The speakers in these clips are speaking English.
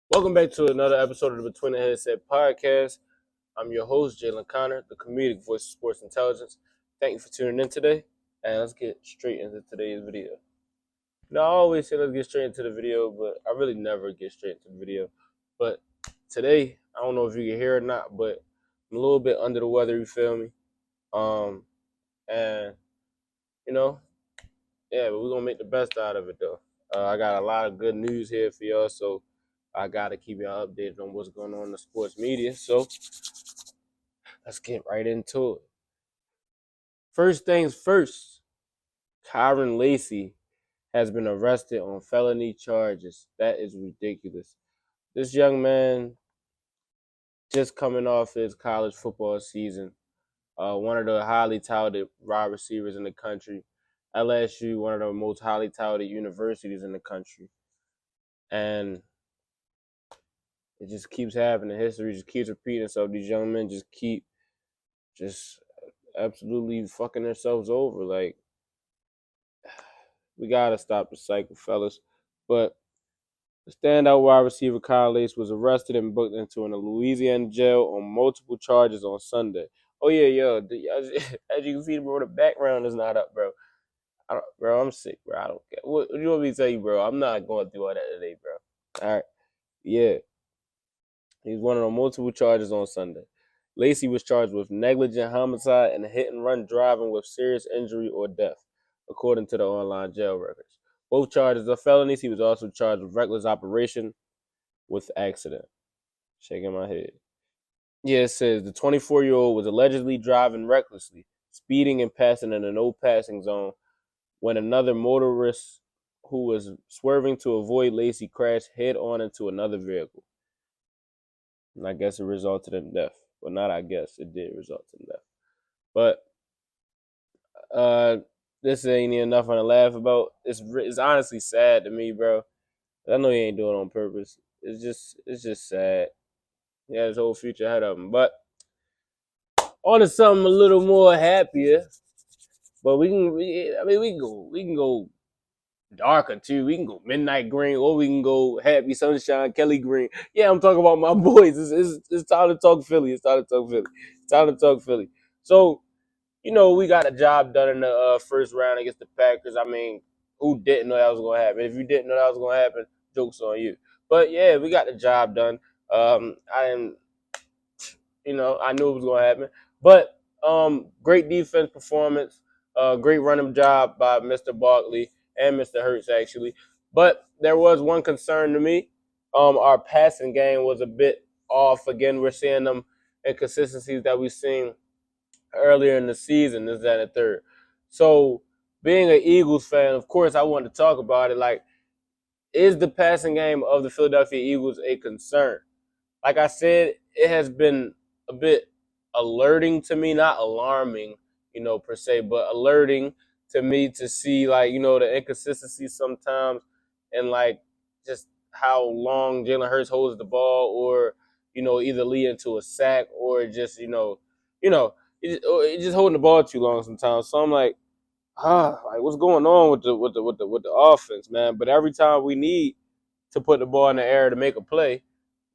Welcome back to another episode of the Between the Headset podcast. I'm your host, Jalen Connor, the comedic voice of sports intelligence. Thank you for tuning in today, and let's get straight into today's video. Now, I always say let's get straight into the video, but I really never get straight into the video. But today, I don't know if you can hear it or not, but I'm a little bit under the weather, you feel me? And, you know, yeah, but we're going to make the best out of it, though. I got a lot of good news here for y'all, so I got to keep y'all updated on what's going on in the sports media. So let's get right into it. First things first, Kyron Lacey has been arrested on felony charges. That is ridiculous. This young man just coming off his college football season, one of the highly touted wide receivers in the country. LSU, one of the most highly touted universities in the country. And it just keeps happening. History just keeps repeating itself. These young men just keep absolutely fucking themselves over. Like, we gotta stop the cycle, fellas. But the standout wide receiver Kyle Lace was arrested and booked into a Louisiana jail on multiple charges on Sunday. Oh yeah, yo, as you can see, bro, the background is not up, bro. Bro, I'm sick, bro. I don't care. What do you want me to tell you, bro? I'm not going through all that today, bro. All right, yeah. He's one on multiple charges on Sunday. Lacey was charged with negligent homicide and hit-and-run driving with serious injury or death, according to the online jail records. Both charges are felonies. He was also charged with reckless operation with accident. Shaking my head. Yeah, it says the 24-year-old was allegedly driving recklessly, speeding and passing in a no-passing zone when another motorist who was swerving to avoid Lacey crashed head-on into another vehicle. And I guess it resulted in death. Well, not I guess. It did result in death. But this ain't even nothing to laugh about. It's honestly sad to me, bro. I know he ain't doing it on purpose. It's just sad. He had his whole future ahead of him. But on to something a little more happier. But we can go darker too. We can go midnight green, or we can go happy sunshine Kelly green. Yeah, I'm talking about my boys. It's time to talk Philly. It's time to talk Philly. It's time to talk Philly. So, we got a job done in the first round against the Packers. I mean, who didn't know that was going to happen? If you didn't know that was going to happen, joke's on you. But yeah, we got the job done. I knew it was going to happen. But great defense performance, great running job by Mr. Barkley and Mr. Hurts, actually. But there was one concern to me. Our passing game was a bit off. Again, we're seeing them inconsistencies that we've seen earlier in the season, this, that, and the third. So, being an Eagles fan, of course, I wanted to talk about it. Like, is the passing game of the Philadelphia Eagles a concern? Like I said, it has been a bit alerting to me, not alarming, per se, but alerting to me to see, like, the inconsistencies sometimes and, like, just how long Jalen Hurts holds the ball or, either lead into a sack or just, it's just holding the ball too long sometimes. So I'm like, like what's going on with the offense, man? But every time we need to put the ball in the air to make a play,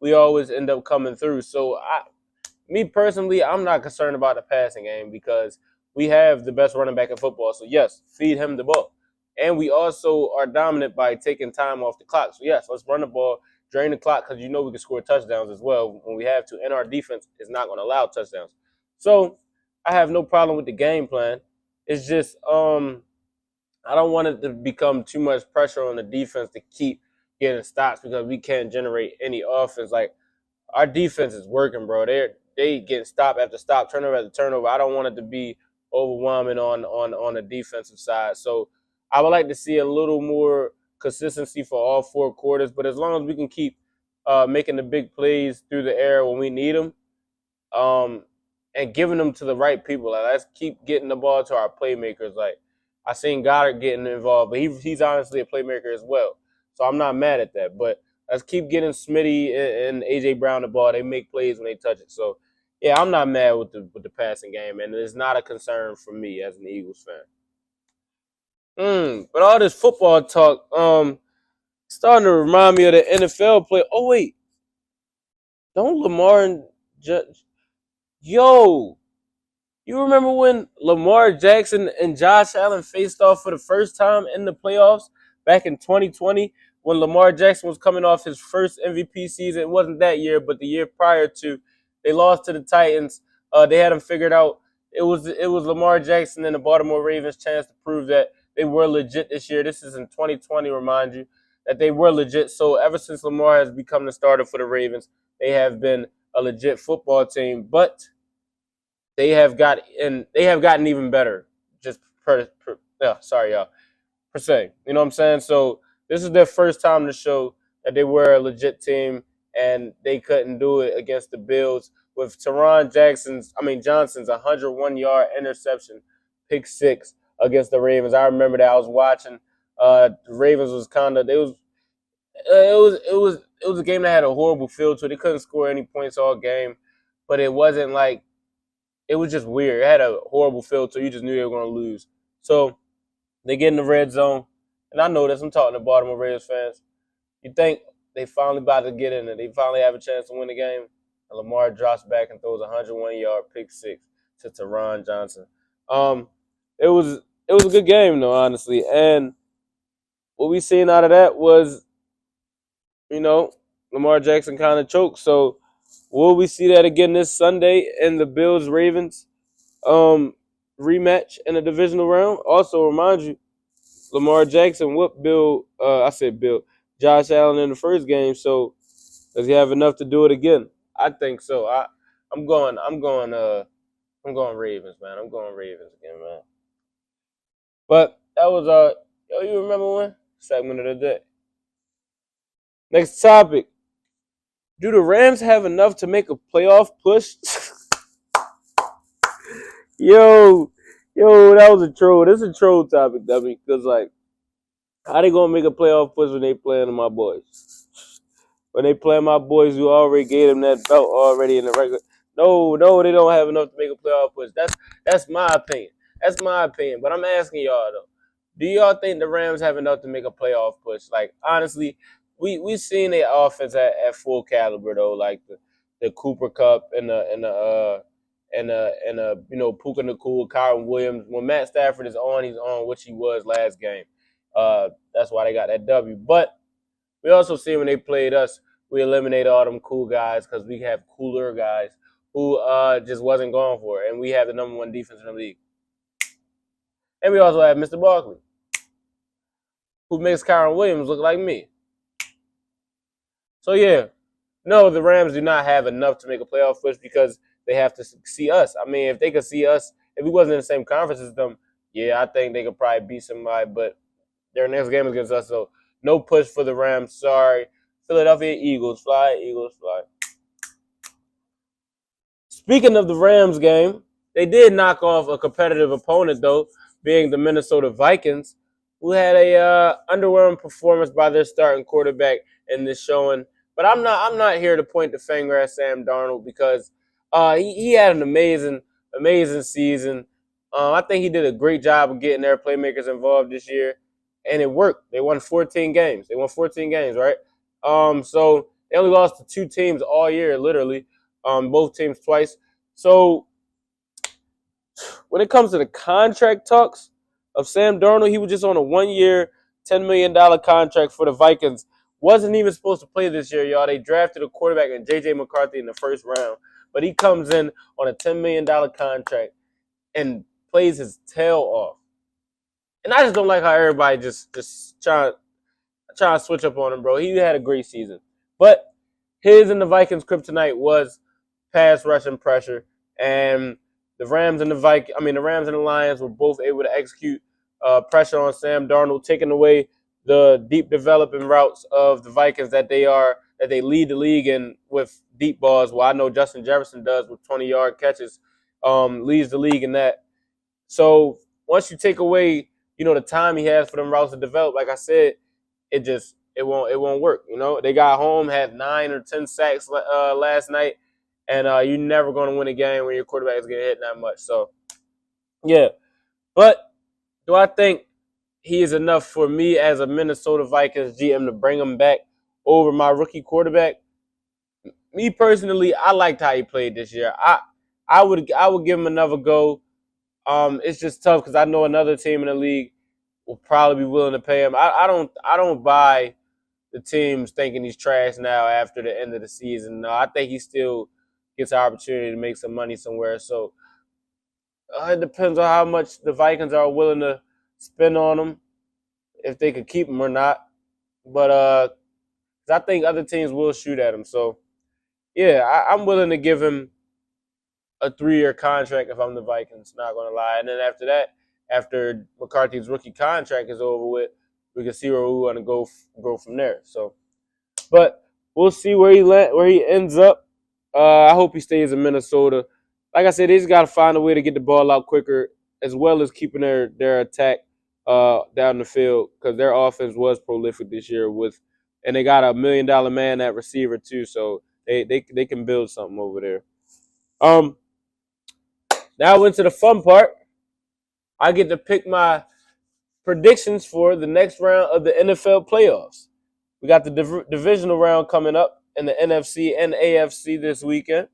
we always end up coming through. So me personally, I'm not concerned about the passing game because we have the best running back in football. So yes, feed him the ball. And we also are dominant by taking time off the clock. So yes, let's run the ball, drain the clock, because we can score touchdowns as well when we have to. And our defense is not going to allow touchdowns. So I have no problem with the game plan. It's just I don't want it to become too much pressure on the defense to keep getting stops because we can't generate any offense. Like, our defense is working, bro. They getting stop after stop, turnover after turnover. I don't want it to be overwhelming on the defensive side. So I would like to see a little more consistency for all four quarters. But as long as we can keep making the big plays through the air when we need them, and giving them to the right people. Like, let's keep getting the ball to our playmakers. Like, I seen Goddard getting involved, but he's honestly a playmaker as well. So I'm not mad at that. But let's keep getting Smitty and A.J. Brown the ball. They make plays when they touch it. So, yeah, I'm not mad with the passing game, and it's not a concern for me as an Eagles fan. But all this football talk, starting to remind me of the NFL play. Oh, wait. Don't Lamar and yo, you remember when Lamar Jackson and Josh Allen faced off for the first time in the playoffs back in 2020 when Lamar Jackson was coming off his first MVP season? It wasn't that year, but the year prior to. They lost to the Titans. They had them figured out. It was Lamar Jackson and the Baltimore Ravens' chance to prove that they were legit this year. This is in 2020, remind you that they were legit. So ever since Lamar has become the starter for the Ravens, they have been a legit football team. But they have gotten even better. Just yeah, sorry y'all, per se. You know what I'm saying? So this is their first time to show that they were a legit team, and they couldn't do it against the Bills with Johnson's 101-yard interception, pick six against the Ravens. I remember that I was watching. The Ravens was kind of they was it was a game that had a horrible feel to it. They couldn't score any points all game, but it wasn't like it was just weird. It had a horrible feel, so you just knew they were going to lose. So they get in the red zone, and I know this. I'm talking to Baltimore Ravens fans. You think they finally about to get in it? They finally have a chance to win the game, and Lamar drops back and throws a 101-yard pick six to Teron Johnson. Um, it was it was a good game though, honestly. And what we seen out of that was, you know, Lamar Jackson kind of choked. So will we see that again this Sunday in the Bills Ravens um rematch in the divisional round? Also, remind you, Lamar Jackson whooped Josh Allen in the first game. So does he have enough to do it again? I think so. I'm going. I'm going Ravens, man. I'm going Ravens again, man. But that was yo, you remember when segment of the day. Next topic: do the Rams have enough to make a playoff push? yo, yo, that was a troll. This is a troll topic, dummy. Because like, how they gonna make a playoff push when they playing my boys? When they play my boys who already gave them that belt already in the regular. No, no, they don't have enough to make a playoff push. That's my opinion. That's my opinion. But I'm asking y'all though, do y'all think the Rams have enough to make a playoff push? Like honestly, we've seen their offense at full caliber though, like the Cooper Cup and Puka Nakua, Kyron Williams. When Matt Stafford is on, he's on, which he was last game. That's why they got that W. But we also see when they played us, we eliminated all them cool guys because we have cooler guys who just wasn't going for it. And we have the number one defense in the league. And we also have Mr. Barkley, who makes Kyron Williams look like me. So, yeah, no, the Rams do not have enough to make a playoff push because they have to see us. I mean, if they could see us, if we wasn't in the same conference as them, yeah, I think they could probably beat somebody. But their next game is against us, so no push for the Rams. Sorry. Philadelphia Eagles fly, Eagles fly. Speaking of the Rams game, they did knock off a competitive opponent, though, being the Minnesota Vikings, who had a underwhelming performance by their starting quarterback in this showing. But I'm not here to point the finger at Sam Darnold because he had an amazing season. I think he did a great job of getting their playmakers involved this year, and it worked. They won 14 games. They won 14 games, right? So they only lost to two teams all year, literally. Both teams twice. So when it comes to the contract talks of Sam Darnold, he was just on a 1-year, $10 million contract for the Vikings. Wasn't even supposed to play this year, y'all. They drafted a quarterback in J.J. McCarthy in the first round, but he comes in on a $10 million contract and plays his tail off. And I just don't like how everybody just trying to switch up on him, bro. He had a great season, but his and the Vikings' kryptonite was pass rushing pressure, and the Rams and the Lions were both able to execute pressure on Sam Darnold, taking away the deep developing routes of the Vikings that they lead the league in with deep balls. Well, I know Justin Jefferson does with 20-yard catches, leads the league in that. So once you take away, the time he has for them routes to develop, like I said, it won't work. They got home, had 9 or 10 sacks last night, and you're never going to win a game when your quarterback is getting hit that much. So, yeah. But do I think he is enough for me as a Minnesota Vikings GM to bring him back over my rookie quarterback? me personally, I liked how he played this year. I would give him another go. It's just tough because I know another team in the league will probably be willing to pay him. I don't buy the teams thinking he's trash now after the end of the season. No, I think he still gets an opportunity to make some money somewhere. So it depends on how much the Vikings are willing to spend on him, if they could keep him or not. But 'cause I think other teams will shoot at him. So yeah, I'm willing to give him a 3-year contract if I'm the Vikings. Not gonna lie. And then after that, after McCarthy's rookie contract is over with, we can see where we want to go from there. So, but we'll see where he ends up. I hope he stays in Minnesota. Like I said, they just got to find a way to get the ball out quicker, as well as keeping their attack down the field, because their offense was prolific this year and they got a $1 million man at receiver too, so they can build something over there. Now into the fun part. I get to pick my predictions for the next round of the NFL playoffs. We got the divisional round coming up in the NFC and AFC this weekend.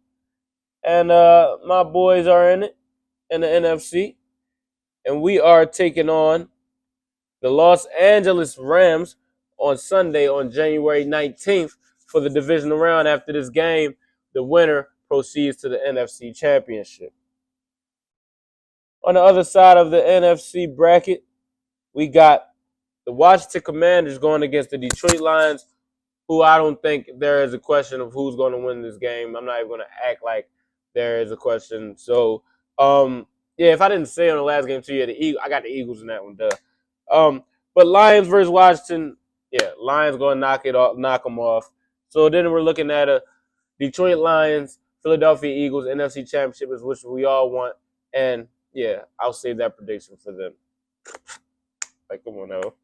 And my boys are in it in the NFC. And we are taking on the Los Angeles Rams on Sunday on January 19th for the divisional round. After this game, the winner proceeds to the NFC Championship. On the other side of the NFC bracket, we got the Washington Commanders going against the Detroit Lions, who I don't think there is a question of who's going to win this game. I'm not even going to act like there is a question. So, yeah, if I didn't say on the last game too, yeah, I got the Eagles in that one, duh. But Lions versus Washington, yeah, Lions going to knock them off. So then we're looking at a Detroit Lions, Philadelphia Eagles, NFC Championship is which we all want. And, yeah, I'll save that prediction for them. Like, come on now.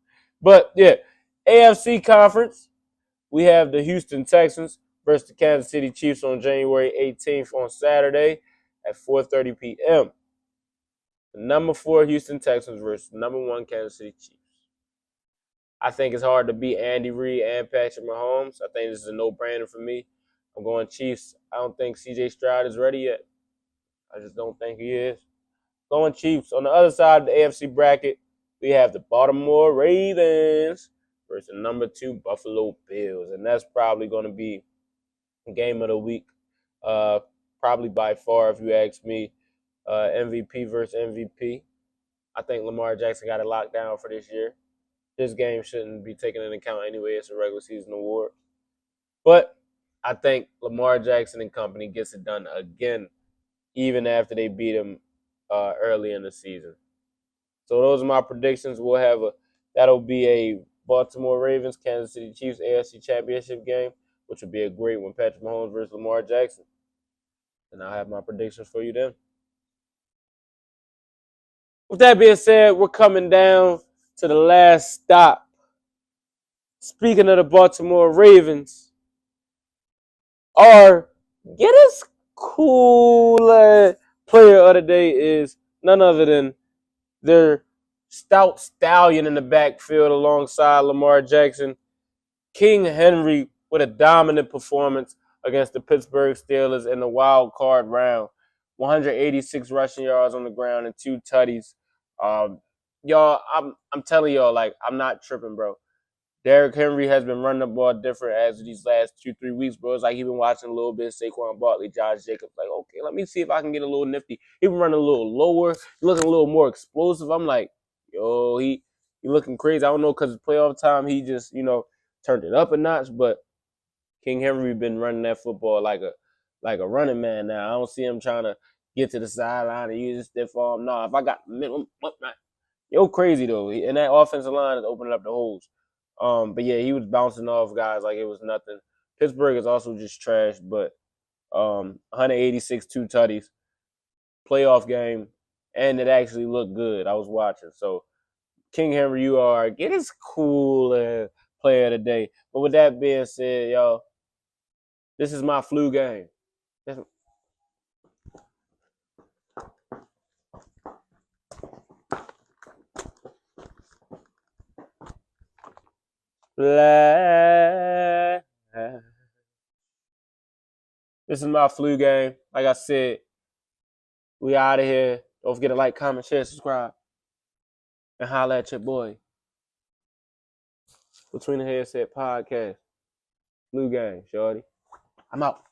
But, yeah, AFC Conference, we have the Houston Texans versus the Kansas City Chiefs on January 18th on Saturday at 4:30 p.m. The number 4 Houston Texans versus number 1 Kansas City Chiefs. I think it's hard to beat Andy Reid and Patrick Mahomes. I think this is a no-brainer for me. I'm going Chiefs. I don't think C.J. Stroud is ready yet. I just don't think he is. Going Chiefs. On the other side of the AFC bracket, we have the Baltimore Ravens versus the number 2 Buffalo Bills. And that's probably going to be game of the week. Probably by far, if you ask me, MVP versus MVP. I think Lamar Jackson got it locked down for this year. This game shouldn't be taken into account anyway. It's a regular season award. But I think Lamar Jackson and company gets it done again, even after they beat him early in the season. So those are my predictions. That'll be a Baltimore Ravens, Kansas City Chiefs AFC Championship game, which would be a great one. Patrick Mahomes versus Lamar Jackson. And I'll have my predictions for you then. With that being said, we're coming down to the last stop. Speaking of the Baltimore Ravens, our get us cool player of the day is none other than their stout stallion in the backfield alongside Lamar Jackson, King Henry, with a dominant performance against the Pittsburgh Steelers in the wild card round. 186 rushing yards on the ground and 2 tutties. Y'all, I'm telling y'all, like, I'm not tripping, bro. Derrick Henry has been running the ball different as of these last 2-3 weeks, bro. It's like he's been watching a little bit of Saquon Barkley, Josh Jacobs. Like, okay, let me see if I can get a little nifty. He been running a little lower, looking a little more explosive. I'm like, yo, he looking crazy. I don't know, because it's playoff time, he just, turned it up a notch. But King Henry been running that football like a running man now. I don't see him trying to get to the sideline and use a stiff arm. No, if I got minimum, yo, crazy though. And that offensive line is opening up the holes. But yeah, he was bouncing off guys like it was nothing. Pittsburgh is also just trash, but 186 2 tutties, playoff game, and it actually looked good. I was watching. So King Henry, you are get his cool player today. But with that being said, y'all, this is my flu game. Black This is my flu game. Like I said, we out of here. Don't forget to like, comment, share, subscribe, and holla at your boy. Between the Headset Podcast. Flu game, shorty. I'm out.